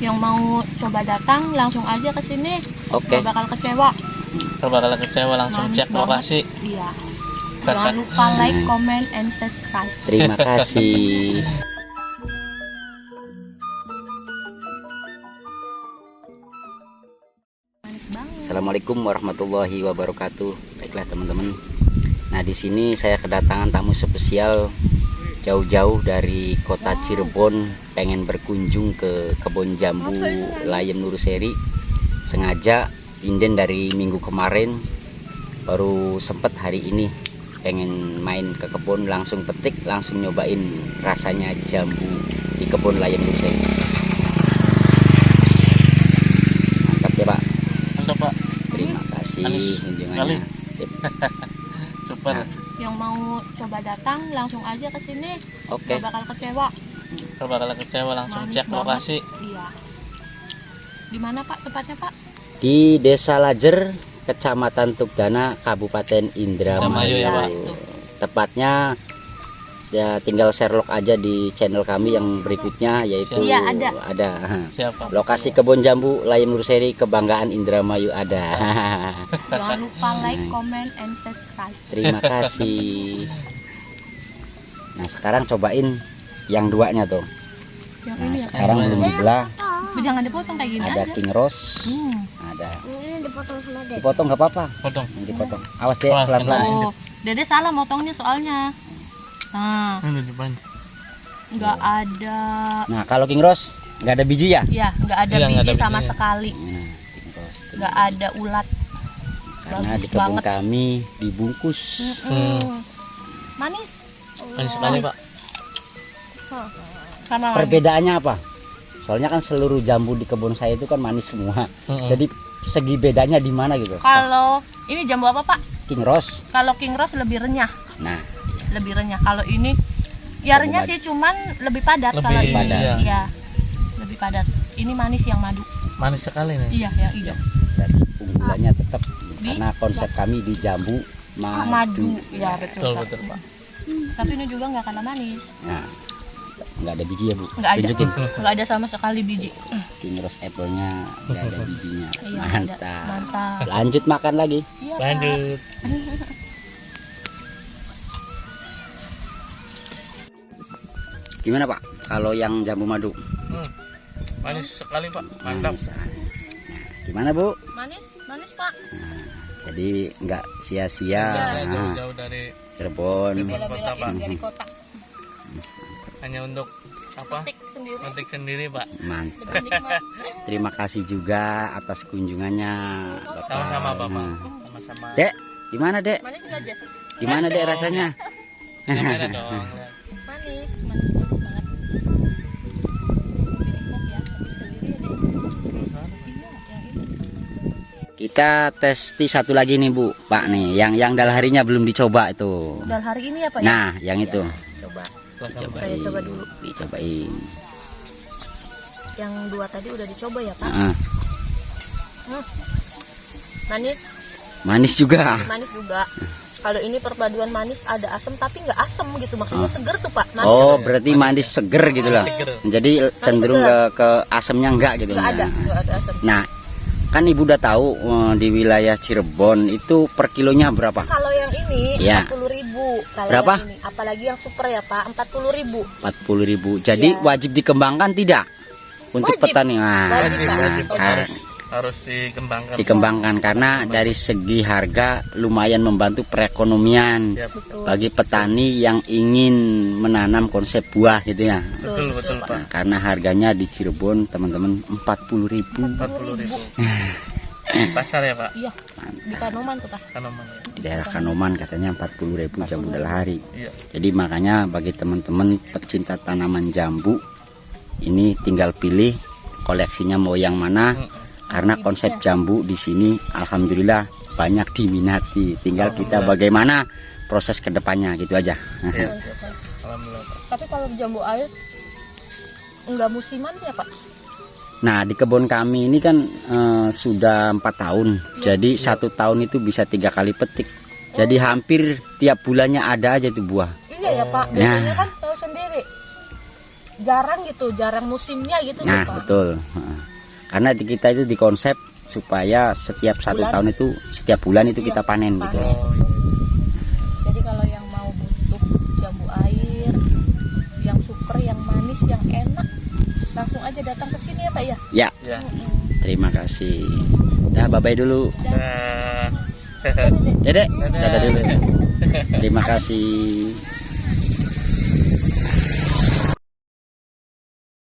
Yang mau coba datang langsung aja ke sini. Oke. Gak bakal kecewa. Kalau bakal kecewa langsung Manis cek banget. lokasi. Iya. Jangan lupa like, comment, and subscribe. Terima kasih. Manis banget. Assalamualaikum warahmatullahi wabarakatuh. Baiklah teman-teman. Nah, di sini saya kedatangan tamu spesial jauh-jauh dari kota Cirebon, pengen berkunjung ke kebun jambu Layem Nuruseri. Sengaja inden dari minggu kemarin, baru sempet hari ini pengen main ke kebun, langsung petik, langsung nyobain rasanya jambu di kebun Layem Nuruseri. Mantap ya Pak. Mantap Pak. Terima kasih Manis kunjungannya. Sip. Super. Nah. Yang mau coba datang langsung aja ke sini. Oke. Gak bakal kecewa. Kalau bakal kecewa langsung Manis cek banget. lokasi. Iya. Di mana Pak tepatnya Pak? Di Desa Lajer, Kecamatan Tugdana, Kabupaten Indramayu Indramayu. ya, Pak. Tepatnya ya tinggal Sherlock aja di channel kami yang berikutnya, yaitu Iya, ada. Siapa? lokasi kebun jambu Layem Nuruseri, kebanggaan Indramayu ada. Jangan lupa like, comment, and subscribe. Terima kasih. Nah, sekarang cobain yang duanya tuh. Yang Nah, ini ya. sekarang belum dibelah. Jangan dipotong kayak gini Ada aja. King Rose, ada. Ini dipotong sama Dede. Dipotong nggak apa-apa, Potong. dipotong. Awas deh, Wah, pelan-pelan. Oh, Dede salah motongnya soalnya. Nah, Ini depan. nggak ada. Nah, kalau King Rose nggak ada biji ya? Ya, nggak ada Iya, nggak biji ada sama bijinya. sekali. Nah, King Rose. Nggak ada ulat. Karena Bagus di kebun banget. kami dibungkus. Manis. Manis sekali Pak. Sama manis. Perbedaannya apa? Soalnya kan seluruh jambu di kebun saya itu kan manis semua. Jadi segi bedanya di mana gitu? Kalau ini jambu apa Pak? King Rose. Kalau King Rose lebih renyah, Nah, lebih renyah. Kalau ini ya Jambu renyah sih, cuman lebih padat. Lebih Kalau ini, padat. iya. iya, lebih padat. Ini manis yang madu. Manis sekali nih. Iya, yang hijau. jadi unggulannya tetap Di- karena konsep kami di jambu madu. Madu, ya betul. Betul Pak. betul Pak. Tapi ini juga nggak kalah manis. Nah, nggak ada biji ya Bu? Nggak ada. Tunjukin. Nggak ada sama sekali biji. King Rose apple-nya nggak ada bijinya. Iya, Mantap. ada. Mantap. Lanjut makan lagi. Iya, Pak. Lanjut. Gimana Pak? Kalau yang jambu madu? Manis sekali Pak. Mantap. Manis. Nah, gimana Bu? Manis, manis Pak. Nah, jadi nggak sia-sia. Saya Nah, jauh-jauh dari Cirebon. Bela-belain dari kota. hanya untuk apa? Tik sendiri. Metik sendiri Pak. Mantap. Lebih nikmat. Terima kasih juga atas kunjungannya Bapak. Sama-sama Bapak. Nah. Sama-sama. Dek, gimana Dek? Manis nggak aja? Gimana Dek rasanya? Kamera dong. Manis, manis banget. Lebih nikmat ya, tapi sendiri ya deh. Iya, yang ini. Kita testi satu lagi nih Bu, Pak nih, yang dalam harinya belum dicoba itu. Dan hari ini ya Pak ya? Nah, yang itu. Coba. Silakan. Saya coba dulu. Dicobain. Yang dua tadi udah dicoba ya Pak? Heeh. Manis, Manis juga. manis juga. Kalau ini perpaduan manis ada asam tapi nggak asam gitu, maksudnya seger tuh Pak. Manis. Oh, berarti manis seger gitu loh. Seger. Jadi cenderung ke asamnya enggak gitu. Nggak ada, Nah. nggak ada asam. Nah, kan Ibu udah tahu di wilayah Cirebon itu per kilonya berapa? Kalau yang ini Ya. 40.000. Kalau Berapa? yang ini, apalagi yang super ya Pak, 40.000. 40.000. Jadi Ya. wajib dikembangkan tidak? Untuk Wajib. petani. Nah, Wajib, Pak. Wajib Har- harus dikembangkan. dikembangkan karena dari segi harga lumayan membantu perekonomian Siap. Betul. bagi petani yang ingin menanam konsep buah gitu ya. Betul betul Pak. Nah, karena harganya di Cirebon teman-teman 40.000. 40.000. Pasar ya Pak. Iya, di Kanoman tuh Pak. Kanoman. Di daerah Kanoman katanya 40.000 jambu dalahari. Iya. Jadi makanya bagi teman-teman pecinta tanaman jambu ini tinggal pilih koleksinya mau yang mana, karena konsep jambu di sini alhamdulillah banyak diminati. Tinggal kita bagaimana proses kedepannya gitu aja. Siap. Alhamdulillah Pak. Tapi kalau jambu air nggak musiman ya Pak? Nah, di kebun kami ini kan sudah 4 tahun. Jadi 1 tahun itu bisa 3 kali petik. Jadi hampir tiap bulannya ada aja tuh buah. Iya ya Pak, Ya. biasanya kan tahu sendiri. jarang gitu, jarang musimnya gitu Nah, Pak. betul. Karena di kita itu dikonsep supaya setiap satu Bulan. tahun itu, setiap bulan itu Iya, kita panen gitu. panen. Oh, iya. Jadi kalau yang mau butuh jambu air, yang super, yang manis, yang enak, langsung aja datang ke sini ya Pak ya. Ya, Ya. terima kasih. Dah, bye-bye dulu. Nah. Dedek, Dadah. dadah dulu. Terima kasih.